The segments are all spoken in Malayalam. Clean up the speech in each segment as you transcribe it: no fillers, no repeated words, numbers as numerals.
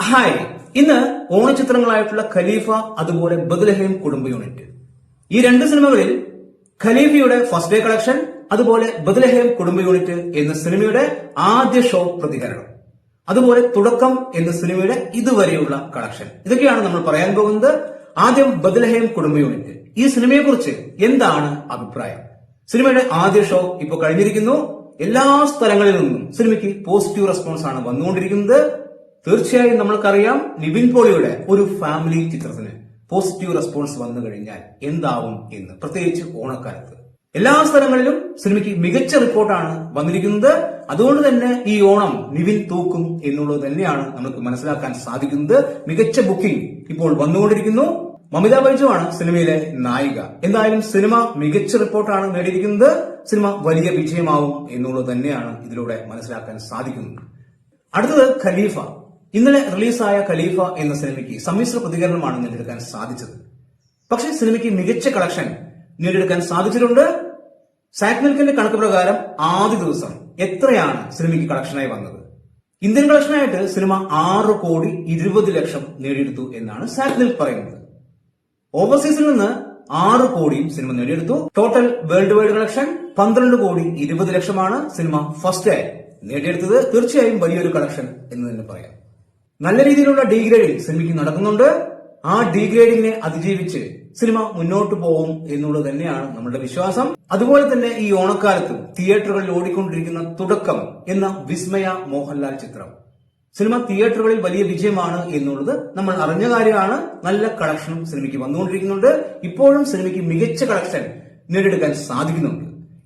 ഹായ്, ഇന്ന് ഓണചിത്രങ്ങളായിട്ടുള്ള ഖലീഫ അതുപോലെ ബത്ലഹേം കുടുംബ യൂണിറ്റ്, ഈ രണ്ട് സിനിമകളിൽ ഖലീഫയുടെ ഫസ്റ്റ് ഡേ കളക്ഷൻ അതുപോലെ ബത്ലഹേം കുടുംബ യൂണിറ്റ് എന്ന സിനിമയുടെ ആദ്യ ഷോ പ്രതികരണം, അതുപോലെ തുടക്കം എന്ന സിനിമയുടെ ഇതുവരെയുള്ള കളക്ഷൻ, ഇതൊക്കെയാണ് നമ്മൾ പറയാൻ പോകുന്നത്. ആദ്യം ബത്ലഹേം കുടുംബ യൂണിറ്റ്. ഈ സിനിമയെ കുറിച്ച് എന്താണ് അഭിപ്രായം? സിനിമയുടെ ആദ്യ ഷോ ഇപ്പോൾ കഴിഞ്ഞിരിക്കുന്നു. എല്ലാ സ്ഥലങ്ങളിൽ നിന്നും സിനിമയ്ക്ക് പോസിറ്റീവ് റെസ്പോൺസ് ആണ് വന്നുകൊണ്ടിരിക്കുന്നത്. തീർച്ചയായും നമ്മൾക്കറിയാം, നിവിൻ പോളിയുടെ ഒരു ഫാമിലി ചിത്രത്തിന് പോസിറ്റീവ് റെസ്പോൺസ് വന്നു കഴിഞ്ഞാൽ എന്താവും എന്ന്, പ്രത്യേകിച്ച് ഓണക്കാലത്ത്. എല്ലാ സ്ഥലങ്ങളിലും സിനിമയ്ക്ക് മികച്ച റിപ്പോർട്ടാണ് വന്നിരിക്കുന്നത്. അതുകൊണ്ട് തന്നെ ഈ ഓണം നിവിൻ തൂക്കും എന്നുള്ളത് തന്നെയാണ് നമുക്ക് മനസ്സിലാക്കാൻ സാധിക്കുന്നത്. മികച്ച ബുക്കിംഗ് ഇപ്പോൾ വന്നുകൊണ്ടിരിക്കുന്നു. മമിത ബൈജുവാണ് സിനിമയിലെ നായിക. എന്തായാലും സിനിമ മികച്ച റിപ്പോർട്ടാണ് നേടിയിരിക്കുന്നത്. സിനിമ വലിയ വിജയമാവും എന്നുള്ളത് തന്നെയാണ് ഇതിലൂടെ മനസ്സിലാക്കാൻ സാധിക്കുന്നത്. അടുത്തത് ഖലീഫ. ഇന്നലെ റിലീസായ ഖലീഫ എന്ന സിനിമയ്ക്ക് സമ്മിശ്ര പ്രതികരണമാണ് നേടിയെടുക്കാൻ സാധിച്ചത്. പക്ഷേ സിനിമയ്ക്ക് മികച്ച കളക്ഷൻ നേടിയെടുക്കാൻ സാധിച്ചിട്ടുണ്ട്. സാക് മിൽക്കിന്റെ കണക്ക് പ്രകാരം ആദ്യ ദിവസം എത്രയാണ് സിനിമയ്ക്ക് കളക്ഷനായി വന്നത്? ഇന്ത്യൻ കളക്ഷനായിട്ട് സിനിമ 6,20,00,000 നേടിയെടുത്തു എന്നാണ് സാക് മിൽക്ക് പറയുന്നത്. ഓവർസീസിൽ നിന്ന് 6 കോടിയും സിനിമ നേടിയെടുത്തു. ടോട്ടൽ വേൾഡ് വൈഡ് കളക്ഷൻ 12,20,00,000 സിനിമ ഫസ്റ്റ് ഡേ നേടിയെടുത്തത്. തീർച്ചയായും വലിയൊരു കളക്ഷൻ എന്ന് തന്നെ പറയാം. നല്ല രീതിയിലുള്ള ഡീഗ്രേഡിംഗ് സിനിമയ്ക്ക് നടക്കുന്നുണ്ട്. ആ ഡീഗ്രേഡിങ്ങിനെ അതിജീവിച്ച് സിനിമ മുന്നോട്ട് പോകും എന്നുള്ളത് തന്നെയാണ് നമ്മുടെ വിശ്വാസം. അതുപോലെ തന്നെ ഈ ഓണക്കാലത്തും തിയേറ്ററുകളിൽ ഓടിക്കൊണ്ടിരിക്കുന്ന തുടക്കം എന്ന വിസ്മയ മോഹൻലാൽ ചിത്രം, സിനിമ തിയേറ്ററുകളിൽ വലിയ വിജയമാണ് എന്നുള്ളത് നമ്മൾ അറിഞ്ഞ കാര്യമാണ്. നല്ല കളക്ഷനും സിനിമയ്ക്ക് വന്നുകൊണ്ടിരിക്കുന്നുണ്ട്. ഇപ്പോഴും സിനിമയ്ക്ക് മികച്ച കളക്ഷൻ നേടിയെടുക്കാൻ സാധിക്കുന്നുണ്ട്.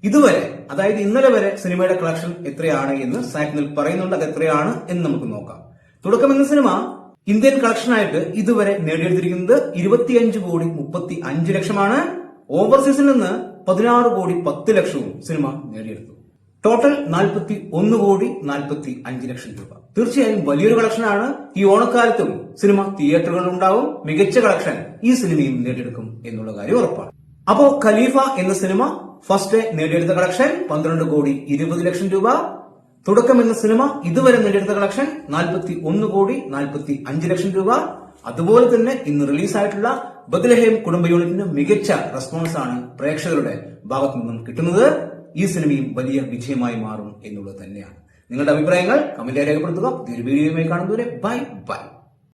ഇതുവരെ, അതായത് ഇന്നലെ വരെ സിനിമയുടെ കളക്ഷൻ എത്രയാണ് എന്ന് സാക് മിൽക്ക് പറയുന്നുണ്ട്. അത് എത്രയാണ് എന്ന് നമുക്ക് നോക്കാം. തുടക്കം എന്ന സിനിമ ഇന്ത്യൻ കളക്ഷനായിട്ട് ഇതുവരെ നേടിയെടുത്തിരിക്കുന്നത് 25,35,00,000. ഓവർസീസിൽ നിന്ന് 16,10,00,000 സിനിമ നേടിയെടുത്തു. ടോട്ടൽ 41,45,00,000 രൂപ. തീർച്ചയായും വലിയൊരു കളക്ഷനാണ്. ഈ ഓണക്കാലത്തും സിനിമ തിയേറ്ററുകളിൽ ഉണ്ടാവും. മികച്ച കളക്ഷൻ ഈ സിനിമയും നേടിയെടുക്കും എന്നുള്ള കാര്യം ഉറപ്പാണ്. അപ്പോ ഖലീഫ എന്ന സിനിമ ഫസ്റ്റ് ഡേ നേടിയെടുത്ത കളക്ഷൻ 12,20,00,000 രൂപ. തുടക്കം എന്ന സിനിമ ഇതുവരെ നേടിയെടുത്ത കളക്ഷൻ 41,45,00,000 രൂപ. അതുപോലെ തന്നെ ഇന്ന് റിലീസായിട്ടുള്ള ബത്ലഹേം കുടുംബ യൂണിറ്റിന് മികച്ച റെസ്പോൺസ് ആണ് പ്രേക്ഷകരുടെ ഭാഗത്തു നിന്നും കിട്ടുന്നത്. ഈ സിനിമയും വലിയ വിജയമായി മാറും എന്നുള്ളത് തന്നെയാണ്. നിങ്ങളുടെ അഭിപ്രായങ്ങൾ കമന്റായി രേഖപ്പെടുത്തുക. പുതിയൊരു വീഡിയോയുമായി കാണുന്നവരെ ബൈ ബൈ.